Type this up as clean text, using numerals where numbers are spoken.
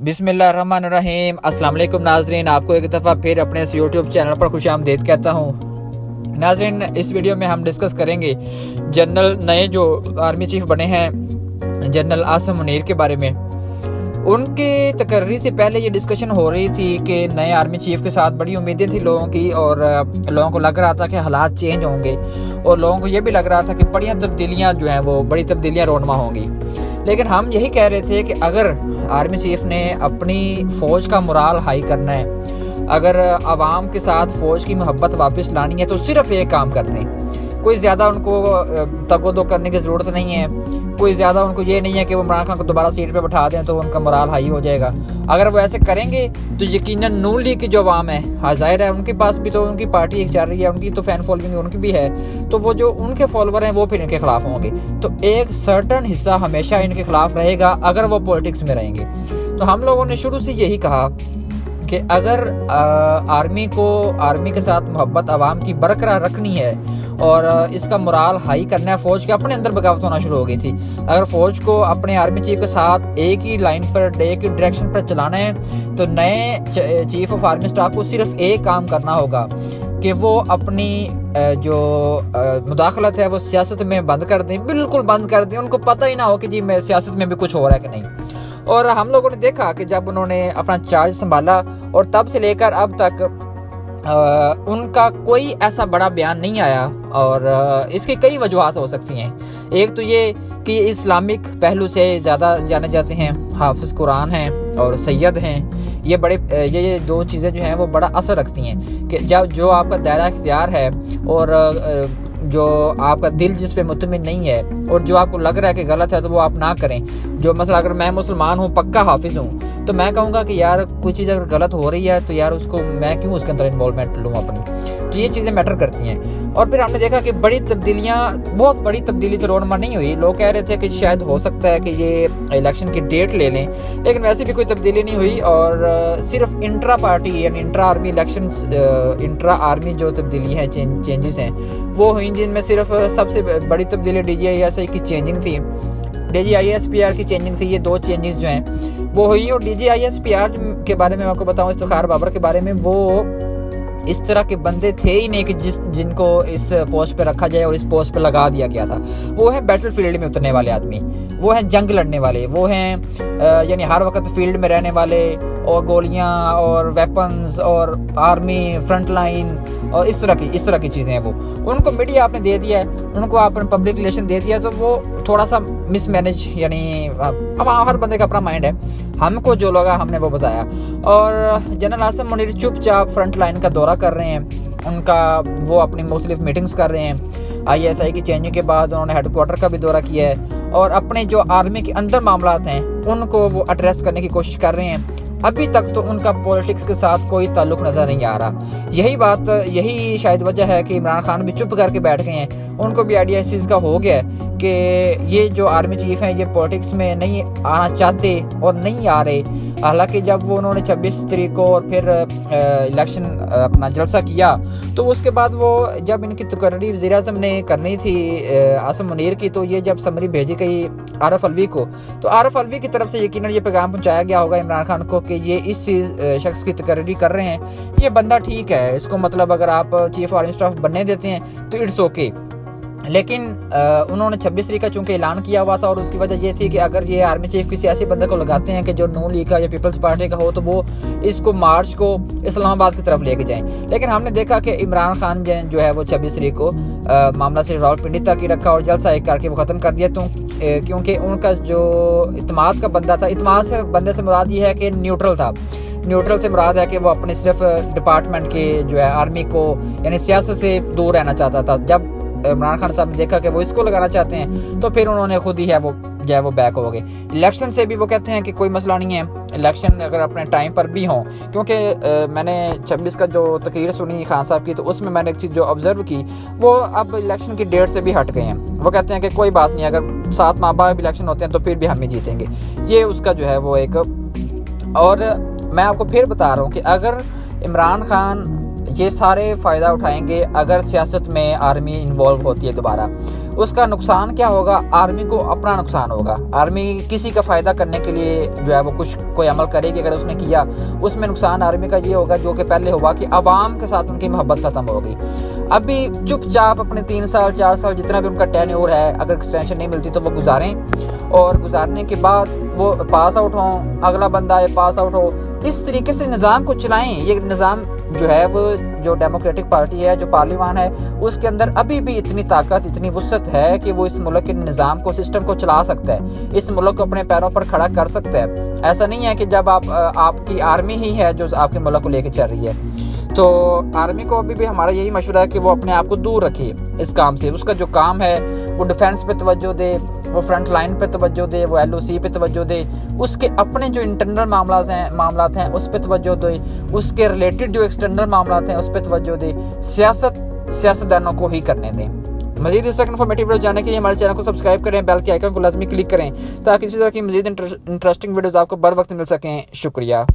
बिस्मिल्लाहिर्रहमानिर्रहीम। अस्सलाम वालेकुम नाजरीन, आपको एक दफ़ा फिर अपने इस यूट्यूब चैनल पर खुशामदीद कहता हूँ। नाजरीन, इस वीडियो में हम डिस्कस करेंगे जनरल नए जो आर्मी चीफ बने हैं जनरल आसिम मुनीर के बारे में। उनकी तकर्री से पहले ये डिस्कशन हो रही थी कि नए आर्मी चीफ के साथ बड़ी उम्मीदें थी लोगों की, और लोगों को लग रहा था कि हालात चेंज होंगे, और लोगों को ये भी लग रहा था कि बड़ी तब्दीलियाँ जो हैं वो बड़ी तब्दीलियाँ रोनमा होंगी। लेकिन हम यही कह रहे थे कि अगर आर्मी चीफ ने अपनी फ़ौज का मोराल हाई करना है, अगर आवाम के साथ फ़ौज की मोहब्बत वापस लानी है, तो सिर्फ एक काम कर दें। कोई ज़्यादा उनको तगोदो करने की ज़रूरत नहीं है, कोई ज़्यादा उनको ये नहीं है कि वो इमरान खान को दोबारा सीट पे बैठा दें तो उनका मोराल हाई हो जाएगा। अगर वो ऐसे करेंगे तो यकीनन नून लीग की जो आवाम है, हाँ जाहिर है उनके पास भी तो उनकी पार्टी एक चल रही है, उनकी तो फ़ैन फॉलोइंग उनकी भी है, तो वो जो उनके फॉलोवर हैं वो फिर इनके खिलाफ होंगे। तो एक सर्टन हिस्सा हमेशा इनके खिलाफ रहेगा अगर वो पॉलिटिक्स में रहेंगे। तो हम लोगों ने शुरू से यही कहा कि अगर आर्मी के साथ मोहब्बत आवाम की बरकरार रखनी है और इसका मोराल हाई करना है, फ़ौज के अपने अंदर बगावत होना शुरू हो गई थी। अगर फ़ौज को अपने आर्मी चीफ के साथ एक ही लाइन पर, एक ही डायरेक्शन पर चलाना है, तो नए चीफ ऑफ आर्मी स्टाफ को सिर्फ एक काम करना होगा कि वो अपनी जो मुदाखलत है वो सियासत में बंद कर दें, बिल्कुल बंद कर दें। उनको पता ही ना हो कि जी मैं सियासत में भी कुछ हो रहा है कि नहीं। और हम लोगों ने देखा कि जब उन्होंने अपना चार्ज संभाला और तब से लेकर अब तक उनका कोई ऐसा बड़ा बयान नहीं आया, और इसकी कई वजूहात हो सकती हैं। एक तो ये कि इस्लामिक पहलू से ज़्यादा जाने जाते हैं, हाफिज़ कुरान हैं और सैयद हैं। ये दो चीज़ें जो हैं वो बड़ा असर रखती हैं कि जब जो आपका दायरा इख्तियार है और जो आपका दिल जिस पे मुतमिन नहीं है और जो आपको लग रहा है कि गलत है तो वो आप ना करें। जो मसला, अगर मैं मुसलमान हूँ, पक्का हाफिज़ हूँ, तो मैं कहूँगा कि यार कोई चीज़ अगर गलत हो रही है तो यार उसको मैं क्यों उसके अंदर इन्वॉल्वमेंट लूँ अपनी। तो ये चीज़ें मैटर करती हैं। और फिर हमने देखा कि बहुत बड़ी तब्दीली तो रोडमा नहीं हुई। लोग कह रहे थे कि शायद हो सकता है कि ये इलेक्शन की डेट ले लें, लेकिन वैसे भी कोई तब्दीली नहीं हुई। और सिर्फ इंट्रा पार्टी यानी intra army election, intra army जो तब्दीली है, चेंजेस हैं वो हुई, जिनमें सिर्फ सबसे बड़ी तब्दीली DGISI की चेंजिंग थी, DGISPR की चेंजिंग थी। ये दो चेंजेस जो हैं वो हुई। और DGISPR के बारे में आपको बताऊं, इफ्तिखार बाबर के बारे में, वो इस तरह के बंदे थे ही नहीं कि जिनको इस पोस्ट पे रखा जाए और इस पोस्ट पे लगा दिया गया था। वो है बैटलफील्ड में उतरने वाले आदमी, वो हैं जंग लड़ने वाले, वो हैं यानी हर वक्त फील्ड में रहने वाले, और गोलियां और वेपन्स और आर्मी फ्रंट लाइन और इस तरह की चीज़ें हैं। वो उनको मीडिया आपने दे दिया है, उनको आपने पब्लिक रिलेशन दे दिया, तो वो थोड़ा सा मिसमैनेज, यानी अब हर बंदे का अपना माइंड है, हमको जो लगा हमने वो बताया। और जनरल आसिम मुनीर चुपचाप फ्रंट लाइन का दौरा कर रहे हैं, वो अपनी मुख्तलिफ मीटिंग्स कर रहे हैं। ISI की चेंजिंग के बाद उन्होंने हेडक्वार्टर का भी दौरा किया है, और अपने जो आर्मी के अंदर मामला हैं उनको वो एड्रेस करने की कोशिश कर रहे हैं। अभी तक तो उनका पॉलिटिक्स के साथ कोई ताल्लुक नज़र नहीं आ रहा। यही शायद वजह है कि इमरान खान भी चुप करके बैठ गए हैं। उनको भी आइडिया इस चीज़ का हो गया है कि ये जो आर्मी चीफ हैं ये पॉलिटिक्स में नहीं आना चाहते और नहीं आ रहे। हालांकि जब वो उन्होंने 26 तारीख को और फिर इलेक्शन अपना जलसा किया, तो उसके बाद वो जब इनकी तकर्री वज़ीर-ए-आज़म ने करनी थी आसिम मुनीर की, तो ये जब समरी भेजी गई आरिफ अलवी को, तो आरिफ अलवी की तरफ से यकीनन ये पैगाम पहुंचाया गया होगा इमरान खान को कि ये इस शख्स की तकर्री कर रहे हैं, ये बंदा ठीक है, इसको मतलब अगर आप चीफ आर्मी स्टाफ बनने देते हैं तो इट्स ओके। लेकिन उन्होंने 26 तारीख का चूंकि ऐलान किया हुआ था, और उसकी वजह ये थी कि अगर ये आर्मी चीफ किसी ऐसे बंदे को लगाते हैं कि जो नून लीग का या पीपल्स पार्टी का हो, तो वो इसको मार्च को इस्लामाबाद की तरफ लेके जाएं। लेकिन हमने देखा कि इमरान खान जो है वो 26 तारीख को मामला से रावलपिंडी तक ही रखा और जलसा एक करके वो ख़त्म कर दिया। तो क्योंकि उनका जो इत्माद का बंदा था, इत्माद से बंदे से मुराद ये है कि न्यूट्रल था। न्यूट्रल से मुराद है कि वो अपने सिर्फ डिपार्टमेंट के जो है आर्मी को यानी सियासत से दूर रहना चाहता था। जब इमरान खान साहब ने देखा कि वो इसको लगाना चाहते हैं, तो फिर उन्होंने खुद ही वो बैक हो गए। इलेक्शन से भी वो कहते हैं कि कोई मसला नहीं है, इलेक्शन अगर अपने टाइम पर भी हों। क्योंकि मैंने 26 का जो तकरीर सुनी खान साहब की, तो उसमें मैंने एक चीज़ जो ऑब्जर्व की, वो अब इलेक्शन की डेट से भी हट गए हैं। वो कहते हैं कि कोई बात नहीं, अगर 7 माह बाद इलेक्शन होते हैं तो फिर भी हम ही जीतेंगे। ये उसका जो है वो एक, और मैं आपको फिर बता रहा हूँ कि अगर इमरान खान ये सारे फ़ायदा उठाएंगे अगर सियासत में आर्मी इन्वॉल्व होती है दोबारा, उसका नुकसान क्या होगा? आर्मी को अपना नुकसान होगा। आर्मी किसी का फ़ायदा करने के लिए जो है वो कोई अमल करेगी, अगर उसने किया उसमें नुकसान आर्मी का ये होगा जो कि पहले हुआ कि आवाम के साथ उनकी मोहब्बत ख़त्म होगी। अभी चुपचाप अपने 3 साल 4 साल जितना भी उनका टेन्योर है, अगर एक्सटेंशन नहीं मिलती तो वो गुजारें, और गुजारने के बाद वो पास आउट हों, अगला बंदा आए पास आउट हो, इस तरीके से निज़ाम को चलाएं। ये निज़ाम जो है वो जो डेमोक्रेटिक पार्टी है, जो पार्लियामान है, उसके अंदर अभी भी इतनी ताकत, इतनी वुसअत है कि वो इस मुल्क के निज़ाम को, सिस्टम को चला सकता है, इस मुल्क को अपने पैरों पर खड़ा कर सकता है। ऐसा नहीं है कि जब आपकी आर्मी ही है जो आपके मुल्क को लेकर चल रही है। तो आर्मी को अभी भी हमारा यही मशवरा है कि वो अपने आप को दूर रखे इस काम से। उसका जो काम है वो डिफेंस पे तवज्जो दे, वो फ्रंट लाइन पे तवज्जो दे, वो LOC पे तवज्जो दे, उसके अपने जो इंटरनल मामलात हैं उस पे तवज्जो दे, उसके रिलेटेड जो एक्सटर्नल मामलात हैं उस पे तवज्जो दे। सियासतदानों को ही करने दें। मज़ीद इस तरह इन्फॉर्मेटिव वीडियो जानने के लिए हमारे चैनल को सब्सक्राइब करें, बेल के आइकन को लाजमी क्लिक करें ताकि इसी तरह की मज़ीद इंटरेस्टिंग वीडियोज़ आपको बर वक्त मिल सकें। शुक्रिया।